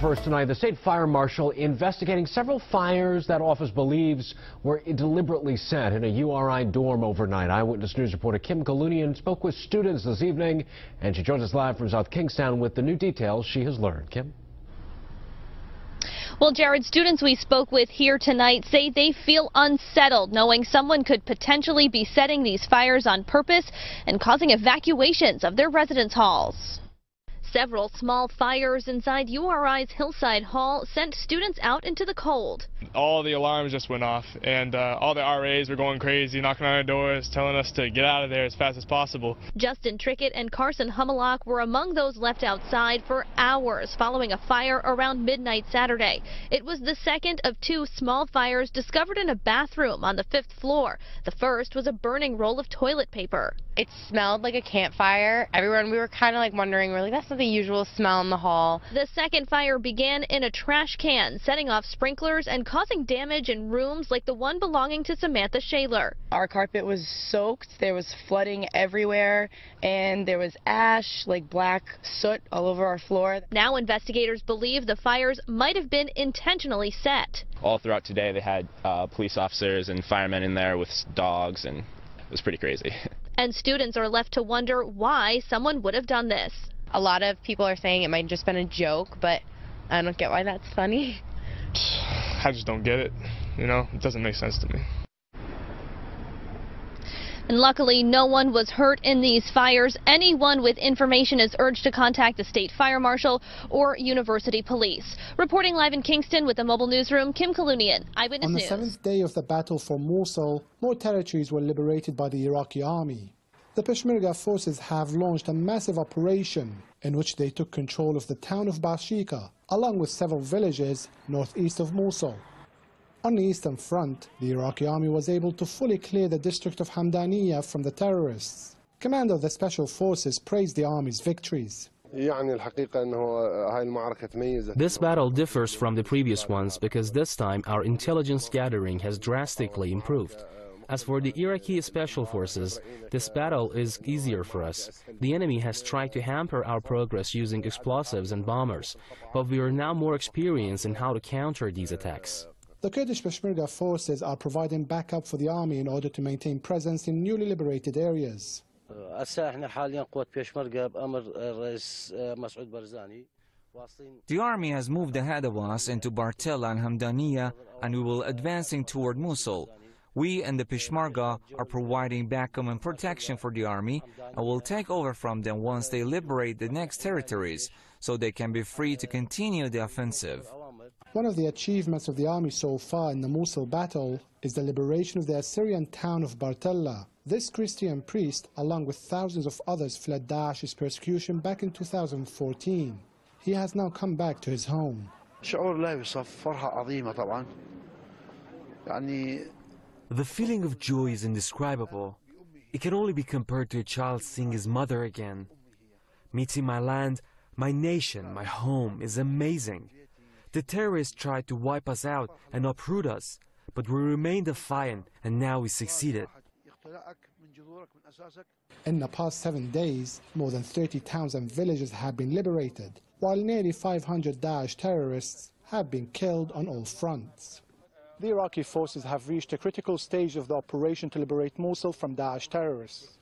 First tonight, the state fire marshal investigating several fires that office believes were deliberately set in a URI dorm overnight. Eyewitness News reporter Kim Kalunian spoke with students this evening, and she joins us live from South Kingstown with the new details she has learned. Kim? Well, Jared, students we spoke with here tonight say they feel unsettled knowing someone could potentially be setting these fires on purpose and causing evacuations of their residence halls. Several small fires inside URI's Hillside Hall sent students out into the cold. All the alarms just went off, and all the RAs were going crazy, knocking on our doors, telling us to get out of there as fast as possible. Justin Trickett and Carson Hummelock were among those left outside for hours following a fire around midnight Saturday. It was the second of two small fires discovered in a bathroom on the 5th floor. The first was a burning roll of toilet paper. It smelled like a campfire. Everyone, we were kind of like wondering, really, that's not the usual smell in the hall. The second fire began in a trash can, setting off sprinklers and causing damage in rooms like the one belonging to Samantha Shaler. Our carpet was soaked, there was flooding everywhere, and there was ash, like black soot all over our floor. Now investigators believe the fires might have been intentionally set. All throughout today they had police officers and firemen in there with dogs, and it was pretty crazy. And students are left to wonder why someone would have done this. A lot of people are saying it might have just been a joke, but I don't get why that's funny. I just don't get it. You know, it doesn't make sense to me. And luckily, no one was hurt in these fires. Anyone with information is urged to contact the state fire marshal or university police. Reporting live in Kingston with the mobile newsroom, Kim Kalunian, Eyewitness News. On the 7th day of the battle for Mosul, more territories were liberated by the Iraqi army. The Peshmerga forces have launched a massive operation in which they took control of the town of Bashika, along with several villages northeast of Mosul. On the Eastern Front, the Iraqi army was able to fully clear the district of Hamdaniya from the terrorists. Commander of the Special Forces praised the army's victories. This battle differs from the previous ones because this time our intelligence gathering has drastically improved. As for the Iraqi Special Forces, this battle is easier for us. The enemy has tried to hamper our progress using explosives and bombers, but we are now more experienced in how to counter these attacks. The Kurdish Peshmerga forces are providing backup for the army in order to maintain presence in newly liberated areas. The army has moved ahead of us into Bartella and Hamdaniya, and we will advancing toward Mosul. We and the Peshmerga are providing backup and protection for the army and will take over from them once they liberate the next territories, so they can be free to continue the offensive. One of the achievements of the army so far in the Mosul battle is the liberation of the Assyrian town of Bartella. This Christian priest, along with thousands of others, fled Daesh's persecution back in 2014. He has now come back to his home. The feeling of joy is indescribable. It can only be compared to a child seeing his mother again. Meeting my land, my nation, my home is amazing. The terrorists tried to wipe us out and uproot us, but we remained defiant, and now we succeeded. In the past 7 days, more than 30 towns and villages have been liberated, while nearly 500 Daesh terrorists have been killed on all fronts. The Iraqi forces have reached a critical stage of the operation to liberate Mosul from Daesh terrorists.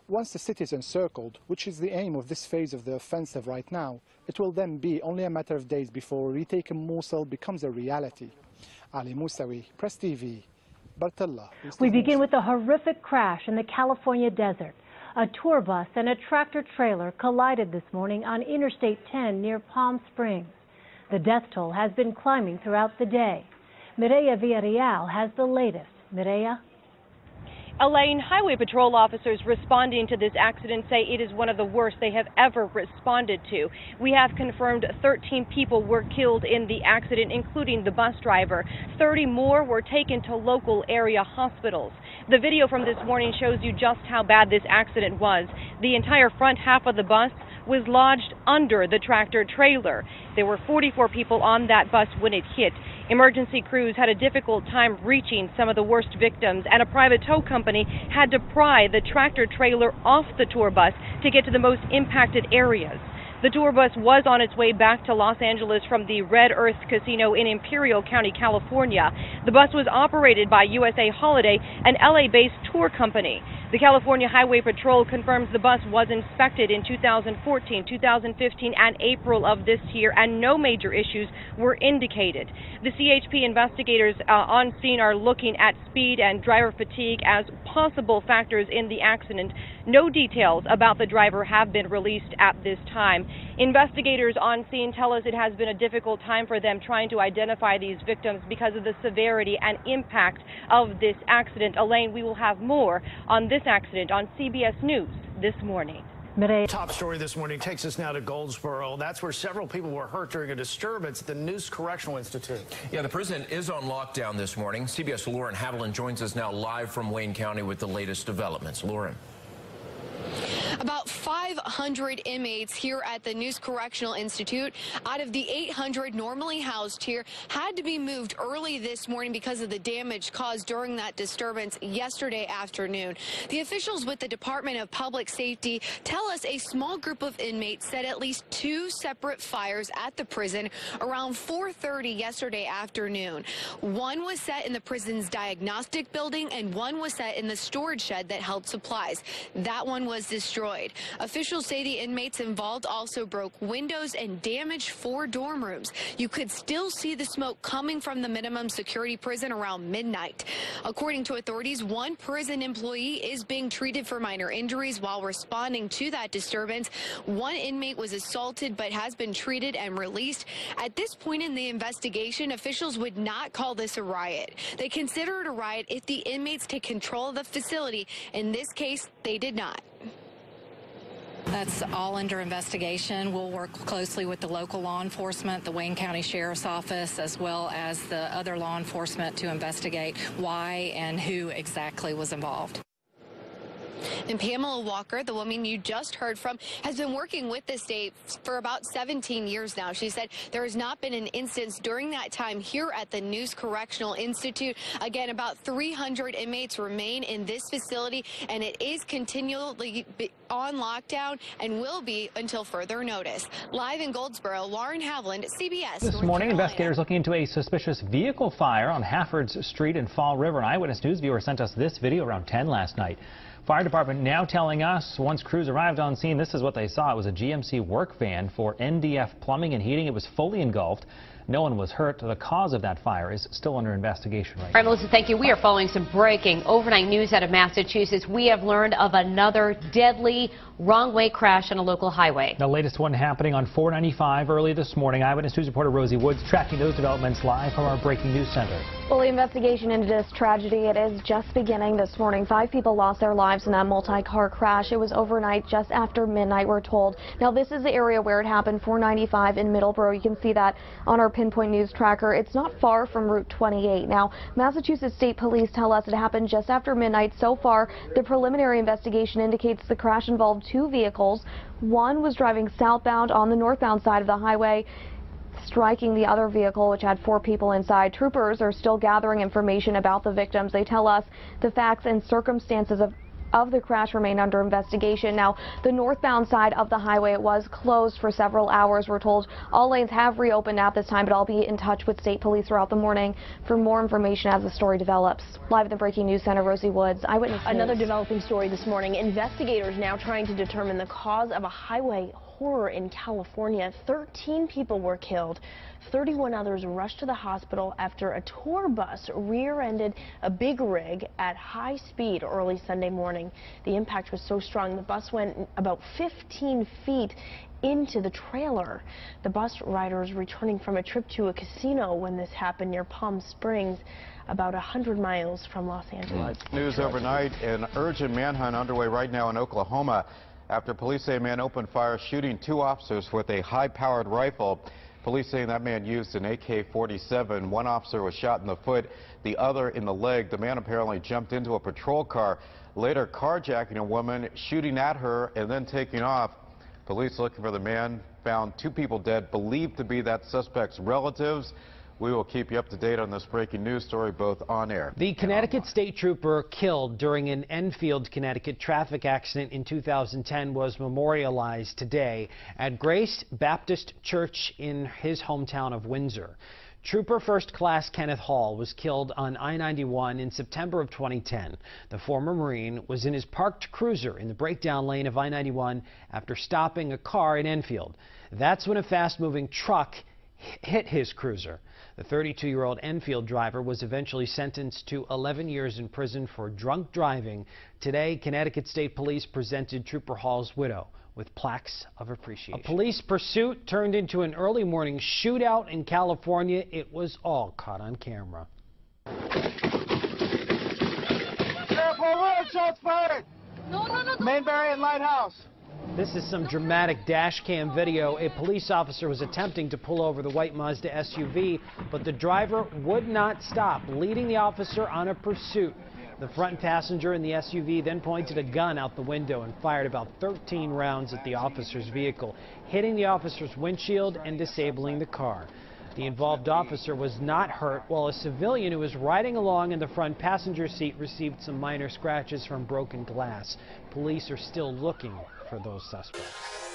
Once the city is encircled, which is the aim of this phase of the offensive right now, it will then be only a matter of days before retaking Mosul becomes a reality. Ali Musawi, Press TV, Bartella. We begin with a horrific crash in the California desert. A tour bus and a tractor-trailer collided this morning on Interstate 10 near Palm Springs. The death toll has been climbing throughout the day. Mireya Villarreal has the latest. Mireya? Elaine, Highway Patrol officers responding to this accident say it is one of the worst they have ever responded to. We have confirmed 13 people were killed in the accident, including the bus driver. 30 more were taken to local area hospitals. The video from this morning shows you just how bad this accident was. The entire front half of the bus was lodged under the tractor trailer. There were 44 people on that bus when it hit. Emergency crews had a difficult time reaching some of the worst victims, and a private tow company had to pry the tractor trailer off the tour bus to get to the most impacted areas. The tour bus was on its way back to Los Angeles from the Red Earth Casino in Imperial County, California. The bus was operated by USA Holiday, an LA-based tour company. The California Highway Patrol confirms the bus was inspected in 2014, 2015, and April of this year, and no major issues were indicated. The CHP investigators on scene are looking at speed and driver fatigue as possible factors in the accident. No details about the driver have been released at this time. Investigators on scene tell us it has been a difficult time for them trying to identify these victims because of the severity and impact of this accident. Elaine, we will have more on this accident on CBS News this morning. Top story this morning takes us now to Goldsboro. That's where several people were hurt during a disturbance at the Noose Correctional Institute. Yeah, the prison is on lockdown this morning. CBS' Lauren Haviland joins us now live from Wayne County with the latest developments. Lauren. About 500 inmates here at the Noose Correctional Institute out of the 800 normally housed here had to be moved early this morning because of the damage caused during that disturbance yesterday afternoon. The officials with the Department of Public Safety tell us a small group of inmates set at least 2 separate fires at the prison around 4:30 yesterday afternoon. One was set in the prison's diagnostic building and one was set in the storage shed that held supplies. That one was destroyed. Officials say the inmates involved also broke windows and damaged 4 dorm rooms. You could still see the smoke coming from the minimum security prison around midnight. According to authorities, one prison employee is being treated for minor injuries while responding to that disturbance. One inmate was assaulted but has been treated and released. At this point in the investigation, officials would not call this a riot. They consider it a riot if the inmates take control of the facility. In this case, they did not. That's all under investigation. We'll work closely with the local law enforcement, the Wayne County Sheriff's Office, as well as the other law enforcement to investigate why and who exactly was involved. And Pamela Walker, the woman you just heard from, has been working with the state for about 17 years now. She said there has not been an instance during that time here at the Noose Correctional Institute. Again, about 300 inmates remain in this facility, and it is continually on lockdown and will be until further notice. Live in Goldsboro, Lauren Haviland, CBS. This morning, investigators looking into a suspicious vehicle fire on Haffords Street in Fall River. An Eyewitness News viewer sent us this video around 10 last night. Fire department now telling us once crews arrived on scene, this is what they saw. It was a GMC work van for NDF Plumbing and Heating. It was fully engulfed. No one was hurt. The cause of that fire is still under investigation right now. All right, Melissa, thank you. We are following some breaking overnight news out of Massachusetts. We have learned of another deadly wrong-way crash on a local highway. The latest one happening on 495 early this morning. Eyewitness News reporter Rosie Woods tracking those developments live from our breaking news center. Well, the investigation into this tragedy, it is just beginning this morning. 5 people lost their lives in that multi-car crash. It was overnight, just after midnight, we're told. Now, this is the area where it happened, 495 in Middleborough. You can see that on our Pinpoint News tracker. It's not far from Route 28. Now, Massachusetts State Police tell us it happened just after midnight. So far, the preliminary investigation indicates the crash involved 2 vehicles. One was driving southbound on the northbound side of the highway, striking the other vehicle, which had 4 people inside. Troopers are still gathering information about the victims. They tell us the facts and circumstances of the crash remain under investigation. Now, the northbound side of the highway, it was closed for several hours. We're told all lanes have reopened at this time, but I'll be in touch with state police throughout the morning for more information as the story develops. Live at the Breaking News Center, Rosie Woods, Eyewitness News. Another developing story this morning. Investigators now trying to determine the cause of a highway horror in California. 13 people were killed. 31 others rushed to the hospital after a tour bus rear-ended a big rig at high speed early Sunday morning. The impact was so strong the bus went about 15 feet into the trailer. The bus riders returning from a trip to a casino when this happened near Palm Springs, about 100 miles from Los Angeles. News overnight, an urgent manhunt underway right now in Oklahoma after police say a man opened fire shooting 2 officers with a high-powered rifle. Police saying that man used an AK-47. One officer was shot in the foot, the other in the leg. The man apparently jumped into a patrol car, later carjacking a woman, shooting at her, and then taking off. Police looking for the man found 2 people dead, believed to be that suspect's relatives. We will keep you up to date on this breaking news story both on air. The Connecticut State Trooper killed during an Enfield, Connecticut traffic accident in 2010 was memorialized today at Grace Baptist Church in his hometown of Windsor. Trooper First Class Kenneth Hall was killed on I-91 in September of 2010. The former Marine was in his parked cruiser in the breakdown lane of I-91 after stopping a car in Enfield. That's when a fast-moving truck hit his cruiser. The 32-year-old Enfield driver was eventually sentenced to 11 years in prison for drunk driving. Today, Connecticut State Police presented Trooper Hall's widow with plaques of appreciation. A police pursuit turned into an early morning shootout in California. It was all caught on camera. Shots fired! No. Mainbury and Lighthouse. This is some dramatic dash cam video. A police officer was attempting to pull over the white Mazda SUV, but the driver would not stop, leading the officer on a pursuit. The front passenger in the SUV then pointed a gun out the window and fired about 13 rounds at the officer's vehicle, hitting the officer's windshield and disabling the car. The involved officer was not hurt, while a civilian who was riding along in the front passenger seat received some minor scratches from broken glass. Police are still looking for those suspects.